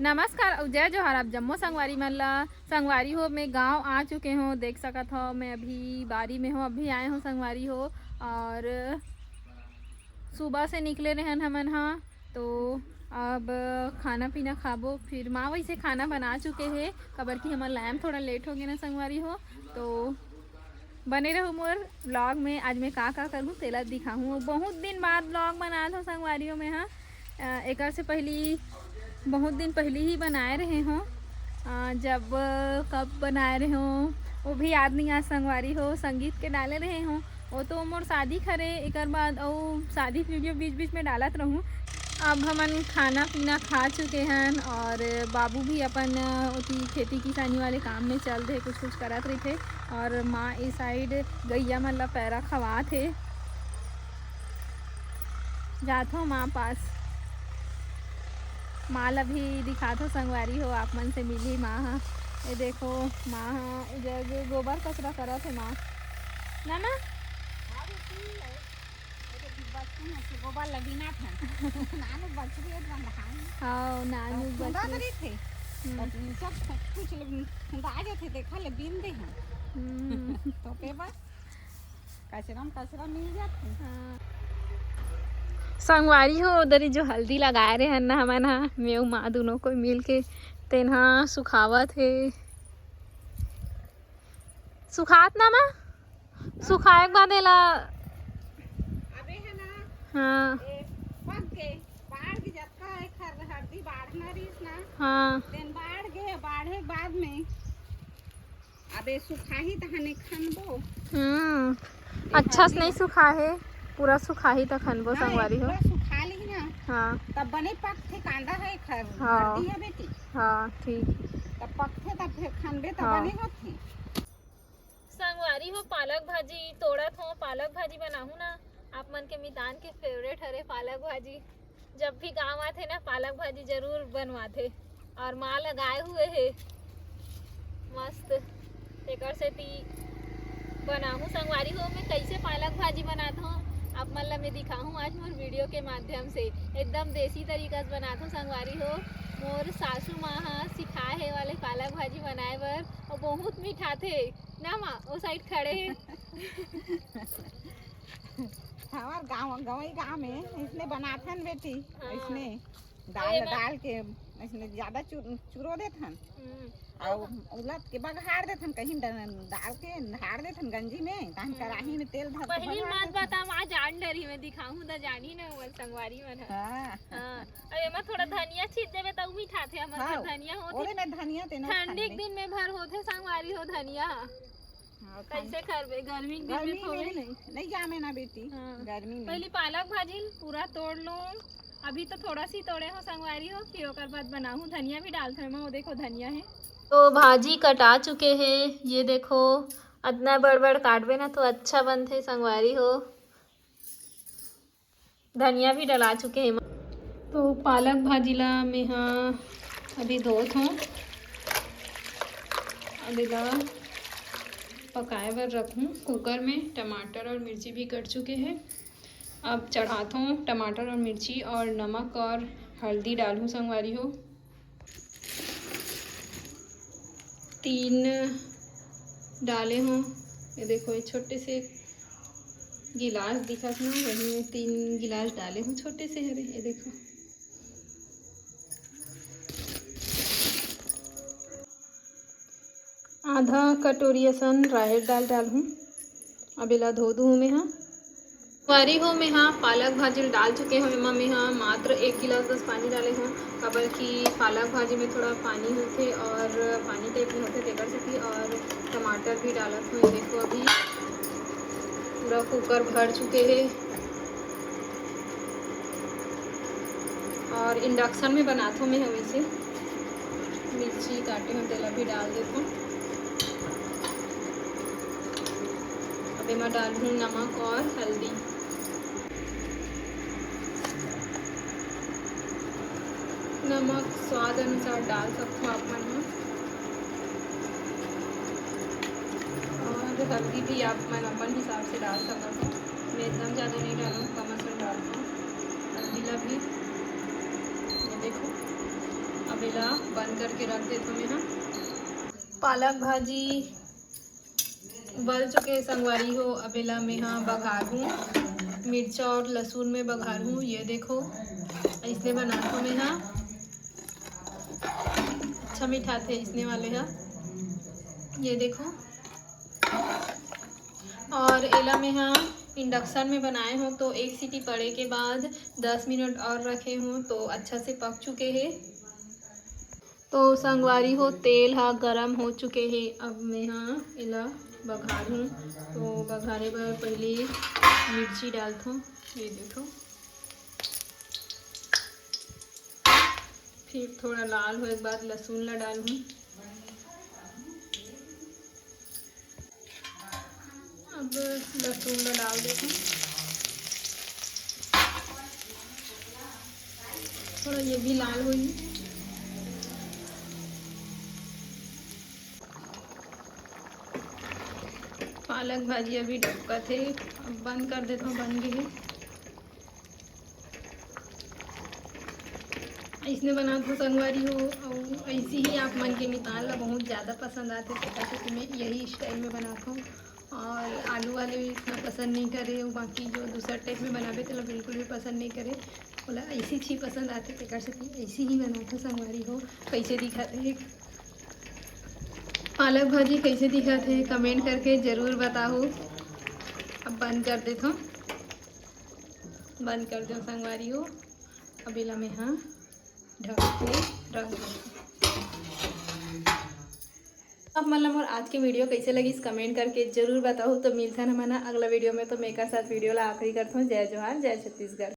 नमस्कार और जय जोहार। आप जम्मो संगवारी मन ला संगवारी हो मैं गांव आ चुके हो, देख सकत हो मैं अभी बारी में हूँ, अभी आए हो संगवारी हो। और सुबह से निकले रहन हमन हाँ, तो अब खाना पीना खाबो। फिर माँ वैसे खाना बना चुके हैं, कबर की हमारा लैम्प थोड़ा लेट हो गया ना संगवारी हो। तो बने रहो मोर ब्लॉग में। आज मैं का करूँ तेला दिखाऊँ। बहुत दिन बाद ब्लॉग बना हो संगवारियों में हाँ। एक से पहली बहुत दिन पहले ही बनाए रहे हों। जब कब बनाए रहे हों वो भी याद नहीं। आज संगवारी हो संगीत के डाले रहे हों, वो तो मोर शादी करे एक बाद और शादी वीडियो बीच बीच में डालत रहूँ। अब हमन खाना पीना खा चुके हैं और बाबू भी अपन उसी खेती किसानी वाले काम में चल रहे, कुछ कुछ करत रहे थे। और माँ इस साइड गैया मन ला पैरा खवा थे, जात हो माँ पास। माँ ला भी दिखा दो संगवारी हो, आप मन से मिली माँ हाँ। ये देखो माँ हाँ जग गोबर कचरा करा थे माँ ना ना गोबर लगी ना था नानू बछड़ी हाँ नानू बछड़ी थे सब कुछ खुंदा जाते देखा ले बिन दे हैं तो के बस कचरा मिल जाते। संगवारी हो उधर जो हल्दी लगाए रहे हैं ना हमन हा, मेव माँ दोनों को मिल के तेनहा सुखावत है। सुखात ना माँ सुखाए के बाद एला अबे है ना हाँ पक के बाढ़ की जत्ता है खर हल्दी बाढ़ना रहीस ना हाँ दिन बाढ़े बाद में अबे सुखाही तहने खनबो। अच्छा से नहीं सुखा है, पूरा सुखा ही तक खनबो संगवारी हो। सुखा ली ना हाँ तब बने पकथे कांदा है खर हाँ हल्दी है बेटी। हाँ ठीक तब पकथे तब फिर खनबे तब हाँ। बने होथे। संगवारी हो पालक भाजी तोड़त हो, पालक भाजी बनाहू ना। आप मन के मितान के फेवरेट हरे पालक भाजी। जब भी गाँव आते ना पालक भाजी जरूर बनवाते। और माँ लगाए हुए है मस्त एक से बनाहू संगवारी हो। मैं कैसे पालक भाजी बनाता हूँ आप मन ला मैं दिखाऊँ आज मोर वीडियो के माध्यम से। एकदम देसी तरीका से बनाता हूँ संगवारी हो। मोर सासू माँ हाँ सिखाए है वाले पालक भाजी बनाए बर, और बहुत मीठा थे ना माँ वो साइड खड़े है। हमार गाँव में इसने बनाते हैं बेटी। हाँ। इसने डाल के इसने ज्यादा चुरो देथन और उलट के बघाड़ देथन, कहीं डाल के ढार देथन गंजी में तहन कढ़ाई में तेल धर के पहली बात बता माँ जान डरी मैं दिखाऊँ तो जानी ना वो संगवारी मन हां हां। अरे मैं थोड़ा धनिया छीट देबे तो मीठा थे हमर हाँ, धनिया होथे ओरे में धनिया तेना ठंडी के दिन में भर होथे संगवारी हो धनिया। कैसे करबे गर्मी के दिन में थोड़े नहीं जामे ना बेटी। गर्मी में पहली पालक भाजी पूरा तोड़ लो, अभी तो थोड़ा सी तोड़े हो संगवारी हो, फिर ओकर बाद बनाऊँ। धनिया भी डालते हैं मैं, वो देखो धनिया है। तो भाजी कटा चुके हैं, ये देखो इतना बड़ बड़ काटबे ना तो अच्छा बनते संगवारी हो। धनिया भी डला चुके हैं। तो पालक भाजी ला मैं हाँ अभी धोत हूँ, अभी ला पकाए बर रखूँ कुकर में। टमाटर और मिर्ची भी कट चुके हैं, अब चढ़ाता हूँ। टमाटर और मिर्ची और नमक और हल्दी डालूँ संगवारी हो। 3 डाले हों, ये देखो ये छोटे से गिलास दिखा था वही में 3 गिलास डाले हूँ छोटे से हरे। ये देखो आधा कटोरी असन राहेर दाल डालूँ। अब इला धो दूँ मैं हाँ वारी हो में हाँ पालक भाजी डाल चुके हैं मम्मा में हाँ मात्र 1 गिलास बस पानी डाले हों, काबर की पालक भाजी में थोड़ा पानी होते और पानी टाइप में होते देकर सकी। और टमाटर भी डाला था। ये देखो अभी पूरा कुकर भर चुके हैं और इंडक्शन में बनाता हूँ मैं हमें से। मिर्ची काटे हूँ तेला भी डाल देता हूँ। अभी मैं डालूँ नमक और हल्दी। नमक स्वाद अनुसार डाल सकते हो आप मन में, और हल्दी भी आप मन अपन हिसाब से डाल सकते हो। मैं एकदम ज़्यादा नहीं डालूँ, कम असर डालता हूँ हल्दी ला भी। ये देखो अब अबेला बंद करके रख देते हैं। यहाँ पालक भाजी बल चुके संगवारी हो। अबेला में यहाँ बघार हूँ, मिर्चा और लहसुन में बघार हूँ। ये देखो इसने बनाता हूँ मैं यहाँ, अच्छा मीठा थे इसने वाले है, ये देखो। और एला में यहाँ इंडक्शन में बनाए हो तो एक सीटी पड़े के बाद 10 मिनट और रखे हूँ तो अच्छा से पक चुके हैं। तो संगवारी हो तेल हा गरम हो चुके हैं। अब मैं यहाँ एला बघार हूँ, तो बघारे पर पहले मिर्ची डालता हूँ, ये देखो। फिर थोड़ा लाल होने के बाद लहसुन ला डालूँ। अब लहसुन ला डाल देती हूँ, थोड़ा ये भी लाल हुई। पालक भाजी अभी डबका थे, अब बंद कर देता हूँ, बन गई है। इसने बना तो संगवारी हो और ऐसी ही आप मन के मिताल ला बहुत ज़्यादा पसंद आते तो मैं यही स्टाइल में बनाता हूँ। और आलू वाले भी इतना पसंद नहीं करे, और बाकी जो दूसरा टाइप में बनावे तो बिल्कुल भी पसंद नहीं करे, बोला ऐसी अच्छी पसंद आते तो से ऐसी ही बनाता संगवारी हो। कैसे दिखाते पालक भाजी, कैसे दिखाते कमेंट करके ज़रूर बताओ। अब बंद कर देता हूँ, बंद कर दो संगवारी हो। अबेला में हाँ ढक के रख दो। अब मतलब और आज की वीडियो कैसे लगी इस कमेंट करके ज़रूर बताओ। तो मिलता है हमारा अगला वीडियो में, तो मैं एक साथ वीडियो ला आखिरी करता हूँ। जय जोहार, जय छत्तीसगढ़।